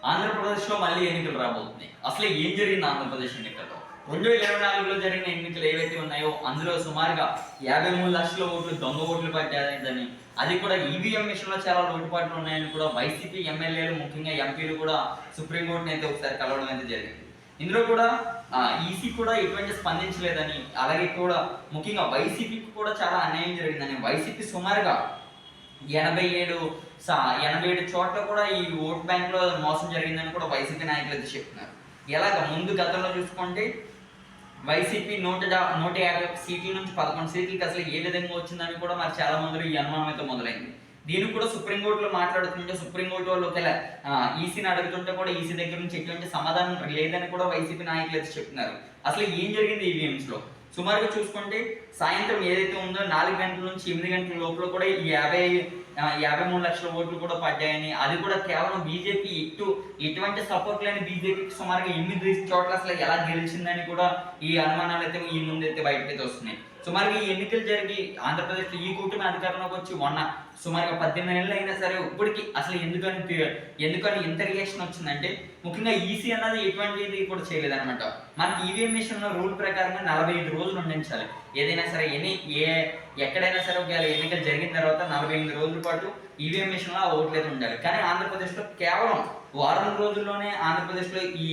ఆంధ్రప్రదేశ్లో మళ్ళీ ఎన్నికలు రాబోతున్నాయి. అసలు ఏం జరిగింది ఆంధ్రప్రదేశ్ ఎన్నికల్లో? 2024లో జరిగిన ఎన్నికలు ఏవైతే ఉన్నాయో అందులో సుమారుగా 53 లక్షల ఓట్లు దొంగ ఓట్లు పడ్డాయని, అది కూడా ఈవీఎం మిషన్లో చాలా లోటుపాట్లు ఉన్నాయని కూడా వైసీపీ ఎమ్మెల్యేలు ముఖ్యంగా ఎంపీలు కూడా సుప్రీంకోర్టుని అయితే ఒకసారి కలవడం అయితే జరిగింది. ఇందులో కూడా ఈసీ కూడా ఎటువంటి స్పందించలేదని, అలాగే కూడా ముఖ్యంగా వైసీపీకి కూడా చాలా అన్యాయం జరిగిందని, వైసీపీ సుమారుగా 87 చోట్ల కూడా ఈ ఓట్ బ్యాంక్ లో మోసం జరిగిందని కూడా వైసీపీ నాయకులు అయితే చెప్తున్నారు. ఎలాగ ముందు గతంలో చూసుకుంటే వైసీపీ 150 సీట్ల నుంచి 11 సీట్లకి అసలు ఏ విధంగా వచ్చిందని కూడా మరి చాలా మందిలో ఈ అనుమానం అయితే మొదలైంది. దీనికి కూడా సుప్రీంకోర్టులో మాట్లాడుతుంటే సుప్రీంకోర్టు వాళ్ళు ఒకవేళ ఈసీని అడుగుతుంటే కూడా ఈసీ దగ్గర నుంచి ఎటువంటి సమాధానం లేదని కూడా వైసీపీ నాయకులు అయితే చెప్తున్నారు. అసలు ఏం జరిగింది ఈవీఎంస్ లో? సుమారుగా చూసుకుంటే సాయంత్రం ఏదైతే ఉందో 4 గంటల నుంచి 8 గంటల లోపల కూడా ఈ 53 లక్షల ఓట్లు కూడా పడ్డాయని, అది కూడా కేవలం బీజేపీ ఎటువంటి సపోర్ట్ లేని బీజేపీకి సుమారుగా 8 చోట్ల అసలు ఎలా గెలిచిందని కూడా ఈ అనుమానాలు అయితే ఈ ముందైతే బయటకైతే వస్తున్నాయి. సుమారుగా ఈ ఎన్నికలు జరిగి ఆంధ్రప్రదేశ్లో ఈ కూటమి అధికారంలోకి వచ్చి సుమారుగా 18 నెలలు అయినా సరే ఇప్పటికి అసలు ఎందుకని ఇంత రియాక్షన్ వచ్చిందంటే ముఖ్యంగా ఈసీ అన్నది ఎటువంటిది కూడా చేయలేదన్నమాట. మనకి ఈవీఎం మిషన్ రూల్ ప్రకారంగా 45 రోజులు ఉండించాలి. ఏదైనా సరే ఎక్కడైనా సరే ఒకవేళ ఎన్నికలు జరిగిన తర్వాత 48 రోజుల పాటు ఈవీఎం మిషన్ లో ఓట్లు అయితే ఉండాలి. కానీ ఆంధ్రప్రదేశ్లో కేవలం వారం రోజుల్లోనే ఆంధ్రప్రదేశ్లో ఈ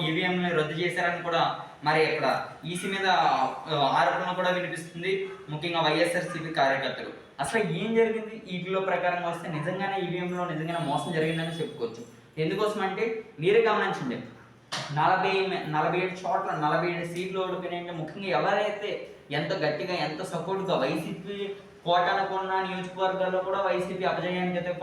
ఈవీఎంని రద్దు చేశారని కూడా మరి ఇక్కడ ఈసీ మీద ఆరోపణ కూడా వినిపిస్తుంది, ముఖ్యంగా వైఎస్ఆర్సీపీ కార్యకర్తలు. అసలు ఏం జరిగింది వీటిలో ప్రకారంగా వస్తే నిజంగానే ఈవీఎంలో నిజంగానే మోసం జరిగిందని చెప్పుకోవచ్చు. ఎందుకోసం అంటే మీరే గమనించండి, 47 చోట్ల 47 సీట్లు ఓడిపోయినాయంటే ముఖ్యంగా ఎవరైతే ఎంత గట్టిగా ఎంత సపోర్ట్గా వైసీపీ కోటానుకున్న నియోజకవర్గాల్లో కూడా వైసీపీ అపజయానికి అయితే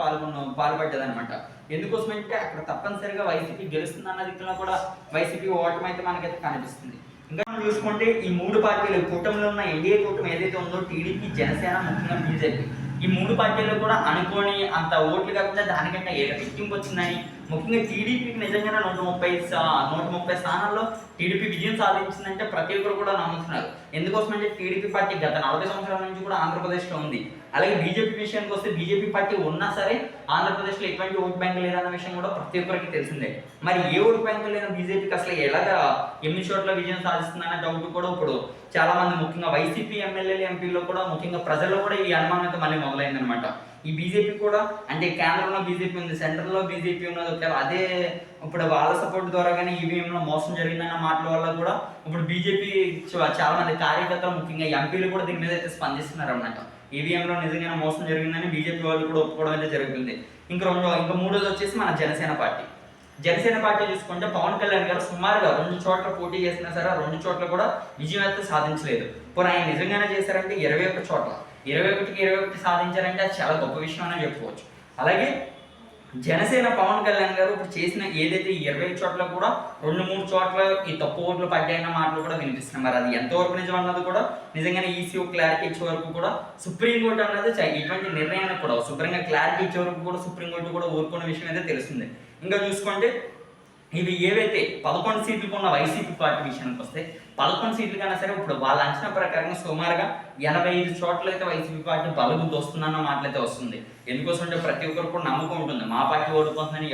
పాల్పడ్డదనమాట. ఎందుకోసమంటే అక్కడ తప్పనిసరిగా వైసీపీ గెలుస్తుంది అన్న దిక్కులో కూడా వైసీపీ ఓటమి అయితే మనకైతే కనిపిస్తుంది. ఇంకా మనం చూసుకుంటే ఈ 3 పార్టీలు కూటమిలో ఉన్న ఎన్డీఏ కూటమి ఏదైతే ఉందో టీడీపీ, జనసేన, ముఖ్యంగా బీజేపీ, ఈ 3 పార్టీలు కూడా అనుకోని అంత ఓట్లు కాకుండా దానికంటే రెట్టింపు వచ్చిందని, ముఖ్యంగా టీడీపీకి నిజంగానే 130 స్థానాల్లో టీడీపీ విజయం సాధించిందంటే ప్రతి ఒక్కరు కూడా నమ్ముతున్నారు. ఎందుకోసమంటే టీడీపీ పార్టీ గత 40 సంవత్సరాల నుంచి కూడా ఆంధ్రప్రదేశ్లో ఉంది. అలాగే బీజేపీ విషయానికి వస్తే బీజేపీ పార్టీ ఉన్నా సరే ఆంధ్రప్రదేశ్లో ఎటువంటి ఓట్ బ్యాంక్ లేదన్న విషయం కూడా ప్రతి ఒక్కరికి తెలిసిందే. మరి ఏ ఓట్ బ్యాంక్ లేని బీజేపీకి అసలు ఎలాగా 8 చోట్ల విజయం సాధిస్తుందన్న డౌట్ కూడా ఇప్పుడు చాలా మంది ముఖ్యంగా వైసీపీ ఎమ్మెల్యేలు, ఎంపీలో కూడా ముఖ్యంగా ప్రజల్లో కూడా ఈ అనుమానం అయితే మళ్ళీ మొదలైందనమాట. ఈ బీజేపీ కూడా అంటే కేంద్రంలో బీజేపీ ఉంది, సెంట్రల్లో బీజేపీ ఉన్నది, ఒకవేళ అదే ఇప్పుడు వాళ్ళ సపోర్ట్ ద్వారా కానీ ఈవీఎంలో మోసం జరిగిందన్న మాటల వల్ల కూడా ఇప్పుడు బీజేపీ చాలా మంది కార్యకర్తలు ముఖ్యంగా ఎంపీలు కూడా దీని మీద అయితే స్పందిస్తున్నారు అన్నమాట. ఈవీఎంలో నిజంగా మోసం జరిగిందని బీజేపీ వాళ్ళు కూడా ఒప్పుకోవడం అయితే జరుగుతుంది. ఇంకా మూడోది వచ్చేసి మన జనసేన పార్టీ చూసుకుంటే పవన్ కళ్యాణ్ గారు సుమారుగా 2 చోట్ల పోటీ చేసినా సరే 2 చోట్ల కూడా విజయం అయితే సాధించలేదు. పోనీ ఆయన నిజంగానే చేశారంటే 21 చోట్ల 21 సాధించారంటే అది చాలా గొప్ప విషయం అనే చెప్పుకోవచ్చు. అలాగే జనసేన పవన్ కళ్యాణ్ గారు ఇప్పుడు చేసిన ఏదైతే 20 చోట్ల కూడా 2-3 చోట్ల ఈ తక్కువ ఓట్లు పడ్డాయన్న మాటలు కూడా వినిపిస్తున్నాయి. మరి అది ఎంతవరకు నిజం అన్నది కూడా నిజంగానే ఈసీ క్లారిటీ ఇచ్చే వరకు కూడా సుప్రీంకోర్టు అన్నది ఇటువంటి నిర్ణయాన్ని కూడా శుభ్రంగా క్లారిటీ ఇచ్చే వరకు కూడా సుప్రీంకోర్టు కూడా ఊరుకున్న విషయం అయితే తెలుస్తుంది. ఇంకా చూసుకుంటే ఇవి ఏవైతే 11 సీట్లకు ఉన్న వైసీపీ పార్టీ విషయానికి వస్తే 11 సీట్లు కన్నా సరే ఇప్పుడు వాళ్ళ అంచనా ప్రకారంగా సుమారుగా 85 చోట్ల అయితే వైసీపీ పార్టీ బలగుద్దు వస్తుందన్న మాటలైతే వస్తుంది. ఎందుకోసం అంటే ప్రతి ఒక్కరు కూడా నమ్మకం ఉంటుంది, మా పార్టీ ఓడిపోతుందని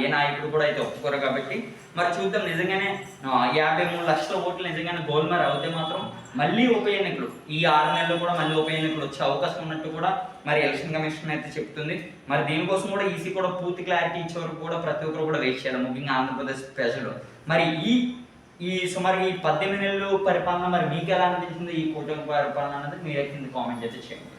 ఏ నాయకుడు కూడా అయితే ఒప్పుకోరు. కాబట్టి మరి చూద్దాం, నిజంగానే 53 లక్షల ఓట్లు నిజంగానే గోల్మార్ అవుతే మాత్రం మళ్ళీ ఉప ఎన్నికలు ఈ 6 నెలల్లో కూడా మళ్ళీ ఉప ఎన్నికలు వచ్చే అవకాశం ఉన్నట్టు కూడా మరి ఎలక్షన్ కమిషన్ అయితే చెప్తుంది. మరి దీనికోసం కూడా ఈసీ కూడా పూర్తి క్లారిటీ ఇచ్చే వరకు కూడా ప్రతి ఒక్కరు కూడా వెయిట్ చేయాలి, ముఖ్యంగా ఆంధ్రప్రదేశ్ ప్రజలు. మరి సుమారు ఈ 18 నెలలు పరిపాలన మరి మీకు ఎలా అనిపించింది, ఈ కూటమి పరిపాలన అనేది మీరు కింద కామెంట్ అయితే చేయండి.